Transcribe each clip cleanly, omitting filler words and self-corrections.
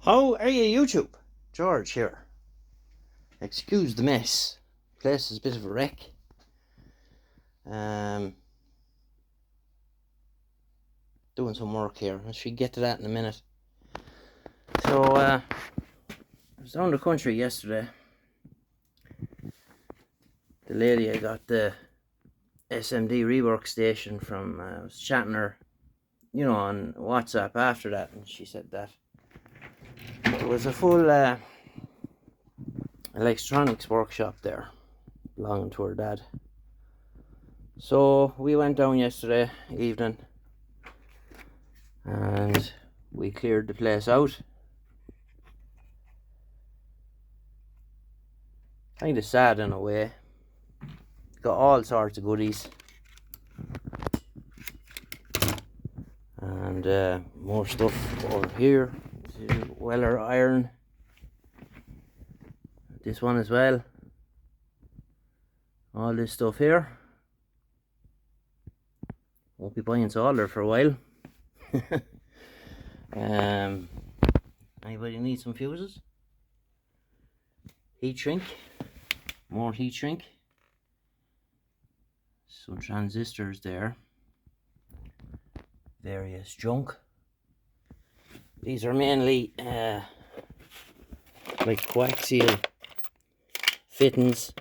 How are you, YouTube? George here. Excuse the mess. Place is a bit of a wreck. Doing some work here. I should get to that in a minute. So, I was down the country yesterday. The lady I got the SMD rework station from, I was chatting her, on WhatsApp after that, and she said that there was a full electronics workshop there belonging to her dad. So we went down yesterday evening and we cleared the place out. Kind of sad in a way. Got all sorts of goodies and more stuff over here. Weller iron. This one as well. All this stuff here. Won't be buying solder for a while. Anybody need some fuses? Heat shrink. More heat shrink. Some transistors there. Various junk. These are mainly like coaxial fittings.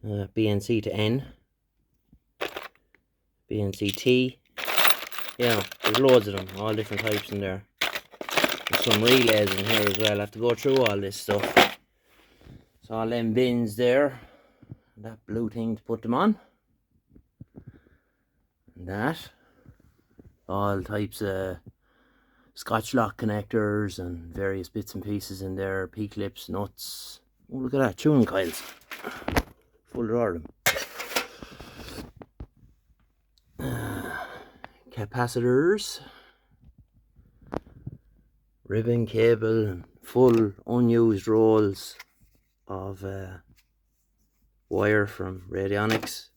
BNC to N. BNC-T. There's loads of them, all different types in there. There's some relays in here as well. I have to go through all this stuff. So all them bins there. That blue thing to put them on. And that. All types of Scotch lock connectors and various bits and pieces in there. P-clips, nuts. Oh, look at that, tuning coils. Full drawer of them. Capacitors, ribbon, cable, and full unused rolls of wire from Radionics.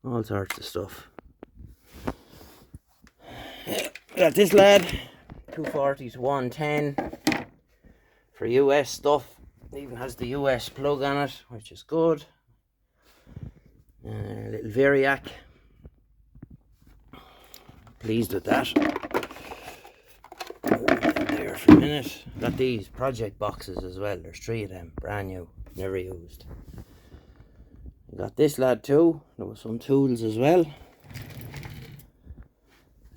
All sorts of stuff. Got this lad, 240 to 110 for US stuff. Even has the US plug on it, which is good. Little Variac. Pleased with that. There for a minute. Got these project boxes as well. There's 3 of them, brand new, never used. Got this lad too. There was some tools as well.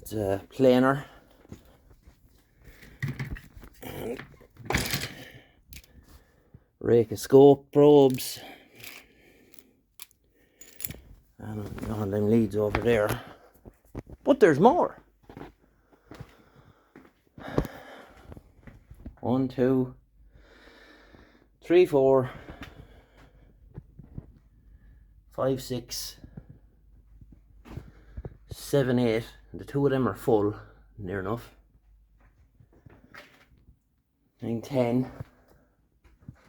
It's a planer. And rake of scope probes. And all them leads over there. But there's more. 1, 2, 3, 4, 5, 6, 7, 8. The 2 of them are full, near enough. 9, 10.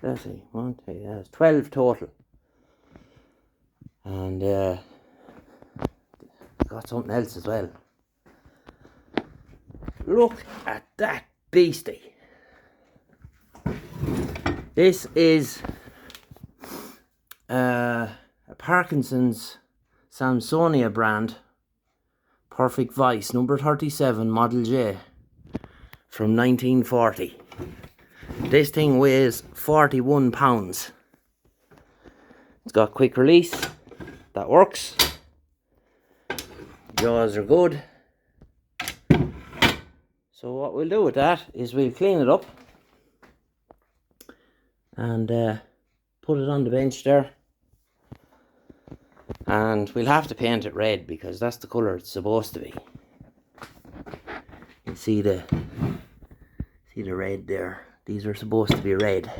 Let's see, 1, 2, that's 12 total. And got something else as well. Look at that beastie. This is a Parkinson's Samsonia brand Perfect Vice number 37 Model J from 1940. This thing weighs 41 pounds. It's got quick release. That works. Jaws are good. So what we'll do with that is we'll clean it up and put it on the bench there, and we'll have to paint it red because that's the colour it's supposed to be. You see the red there. These are supposed to be red.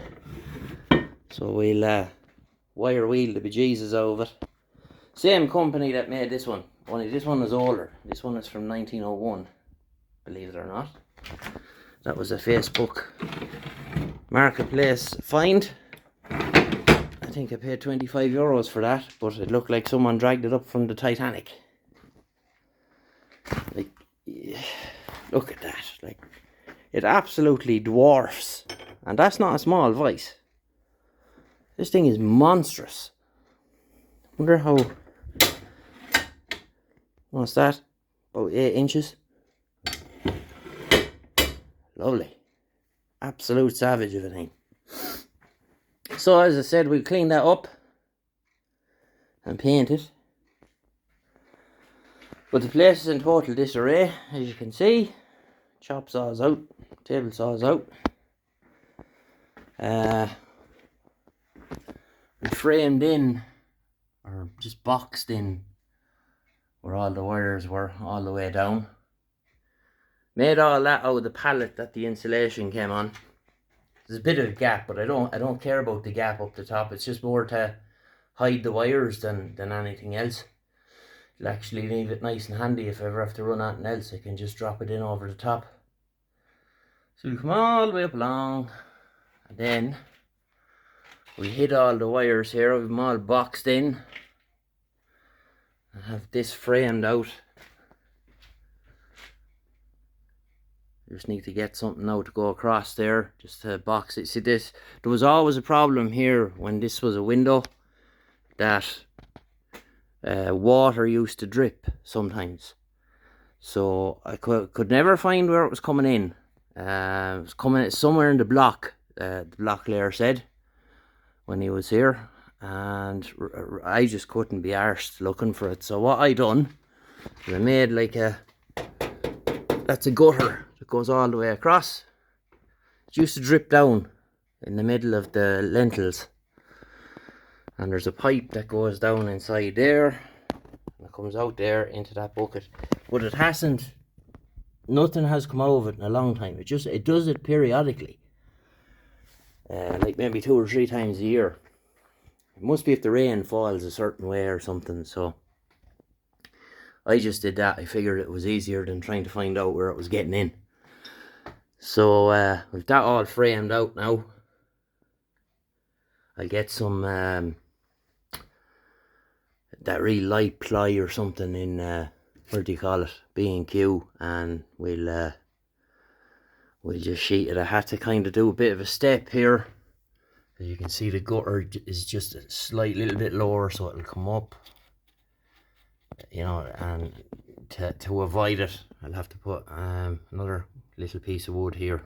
So we'll wire wheel the bejesus out of it. Same company that made this one, only this one is older. This one is from 1901, believe it or not. That was a Facebook Marketplace find. I think I paid €25 for that, but it looked like someone dragged it up from the Titanic. Like, Look at that. Like, it absolutely dwarfs. And that's not a small vise. This thing is monstrous. Wonder how... What's that? About 8 inches. Lovely. Absolute savage of a thing. So as I said, we'll clean that up and paint it. But the place is in total disarray, as you can see. Chop saws out, table saws out. We framed in, or just boxed in, where all the wires were all the way down. Made all that out of the pallet that the insulation came on. There's a bit of a gap, but I don't care about the gap up the top. It's just more to hide the wires than anything else. It'll actually leave it nice and handy if I ever have to run anything else. I can just drop it in over the top. So we come all the way up along, and then we hid all the wires here. We've them all boxed in. I have this framed out. Just need to get something now to go across there, just to box it. See this, there was always a problem here when this was a window, that water used to drip sometimes. So I could never find where it was coming in. It was coming somewhere in the block layer said, when he was here. And I just couldn't be arsed looking for it. So what I done, I made like that's a gutter that goes all the way across. It used to drip down in the middle of the lentils, and there's a pipe that goes down inside there, and it comes out there into that bucket. But it hasn't, nothing has come out of it in a long time. It does it periodically, like maybe 2 or 3 times a year. It must be if the rain falls a certain way or something. So I just did that. I figured it was easier than trying to find out where it was getting in. So with that all framed out now, I'll get some that really light ply or something in what do you call it, B&Q, and we'll just sheet it. I had to kind of do a bit of a step here. As you can see, the gutter is just a slight little bit lower, so it'll come up, you know, and to avoid it, I'll have to put another little piece of wood here,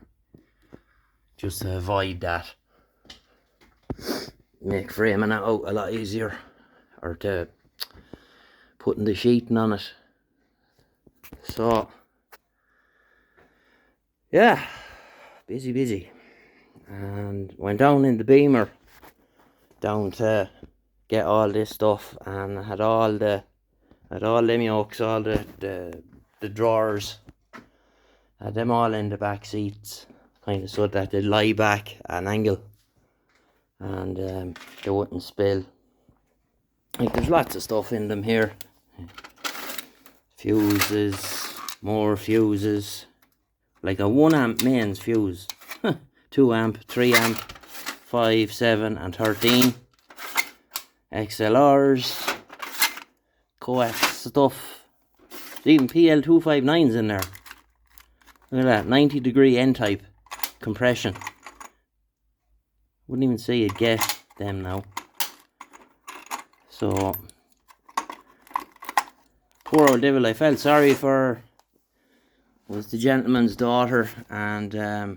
just to avoid that. Make framing it out a lot easier, or to putting the sheeting on it. So yeah, busy. And went down in the beamer down to get all this stuff, and I had all them yokes, all the drawers, I had them all in the back seats, kind of so that they'd lie back at an angle, and they wouldn't spill. Like, there's lots of stuff in them here. Fuses, more fuses, like a 1 amp mains fuse. 2 amp, 3 amp, 5, 7 and 13. XLRs, coax stuff. There's even PL259s in there. Look at that, 90-degree N-type compression. Wouldn't even say you'd get them now. So, poor old devil, I felt sorry for her. It was the gentleman's daughter, and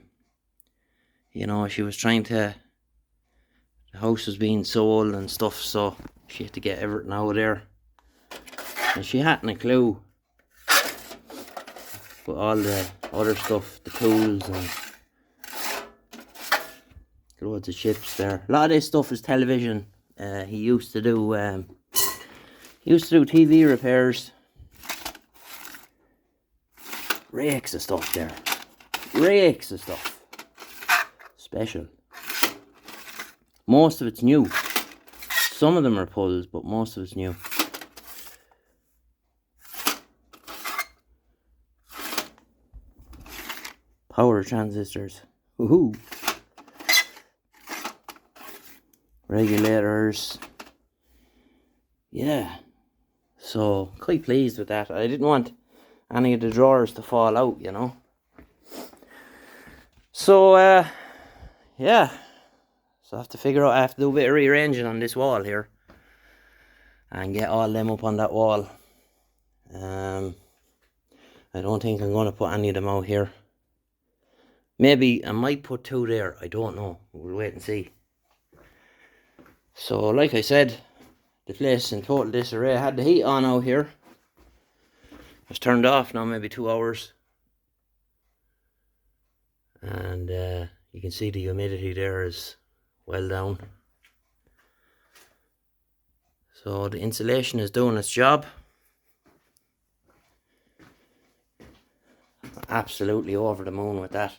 you know, she was trying to, the house was being sold and stuff, so she had to get everything out of there. And she hadn't a clue. But all the other stuff, the tools and loads of chips there. A lot of this stuff is television. He used to do TV repairs. Rakes of stuff there. Rakes of stuff. Special. Most of it's new. Some of them are pulls, but most of it's new. Power transistors. Woohoo! Regulators. Yeah. So, quite pleased with that. I didn't want any of the drawers to fall out, you know. So, yeah. So I have to figure out, I have to do a bit of rearranging on this wall here. And get all them up on that wall. I don't think I'm going to put any of them out here. Maybe I might put 2 there. I don't know. We'll wait and see. So, like I said, the place in total disarray. I had the heat on out here. It's turned off now, maybe 2 hours. And you can see the humidity there is well down. So the insulation is doing its job. Absolutely over the moon with that.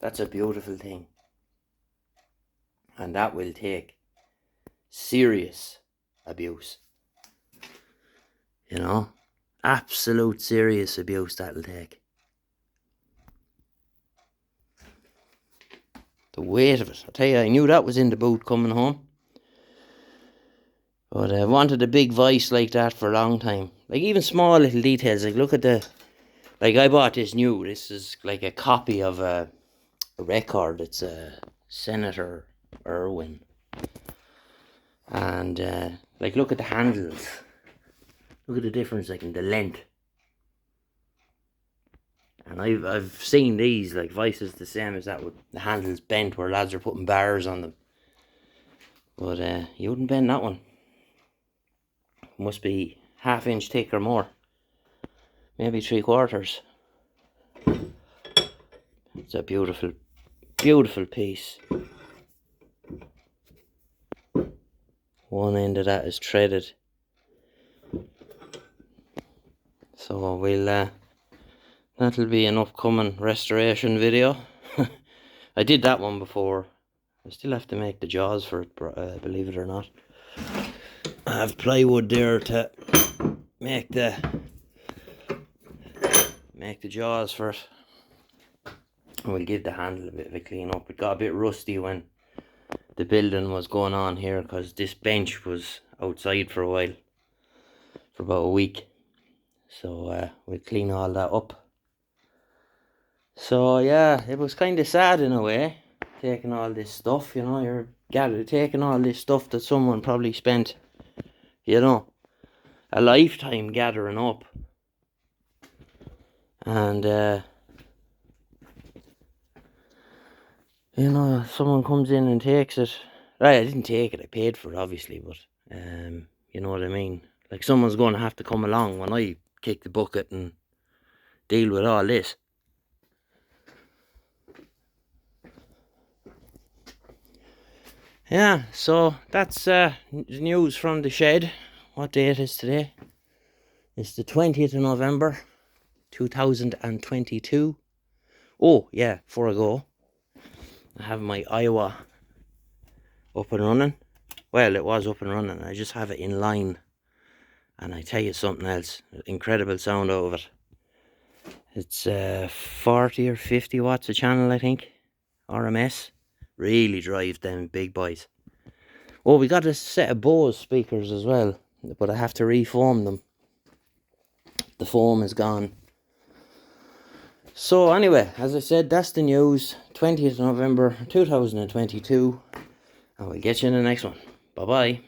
That's a beautiful thing. And that will take serious abuse. You know, absolute serious abuse that'll take. The weight of it. I tell you, I knew that was in the boot coming home. But I wanted a big vice like that for a long time. Like even small little details. Like look at the... Like I bought this new. This is like a copy of a record. It's a Senator Irwin. And like look at the handles. Look at the difference like in the length. And I've seen these like vices the same as that with the handles bent where lads are putting bars on them. But you wouldn't bend that one. Must be 1/2 inch thick or more. Maybe 3/4. It's a beautiful, beautiful piece. One end of that is threaded. So we'll that'll be an upcoming restoration video. I did that one before. I still have to make the jaws for it, believe it or not. I have plywood there to make the jaws for it. We'll give the handle a bit of a clean up. It got a bit rusty when the building was going on here because this bench was outside for a while, for about a week. So we'll clean all that up. So yeah, it was kind of sad in a way, taking all this stuff, you know, you're taking all this stuff that someone probably spent, you know, a lifetime gathering up. And you know, someone comes in and takes it. Right, I didn't take it, I paid for it obviously, but you know what I mean. Like someone's going to have to come along when I kick the bucket and deal with all this. Yeah, so that's news from the shed. What date is today? It's the 20th of November 2022. Oh yeah, before I go, I have my Iowa up and running. Well, it was up and running. I just have it in line. And I tell you something else. Incredible sound out of it. It's 40 or 50 watts a channel, I think. RMS. Really drives them big boys. Oh, we got a set of Bose speakers as well. But I have to reform them. The foam is gone. So anyway, as I said, that's the news. 20th November 2022. And we'll get you in the next one. Bye-bye.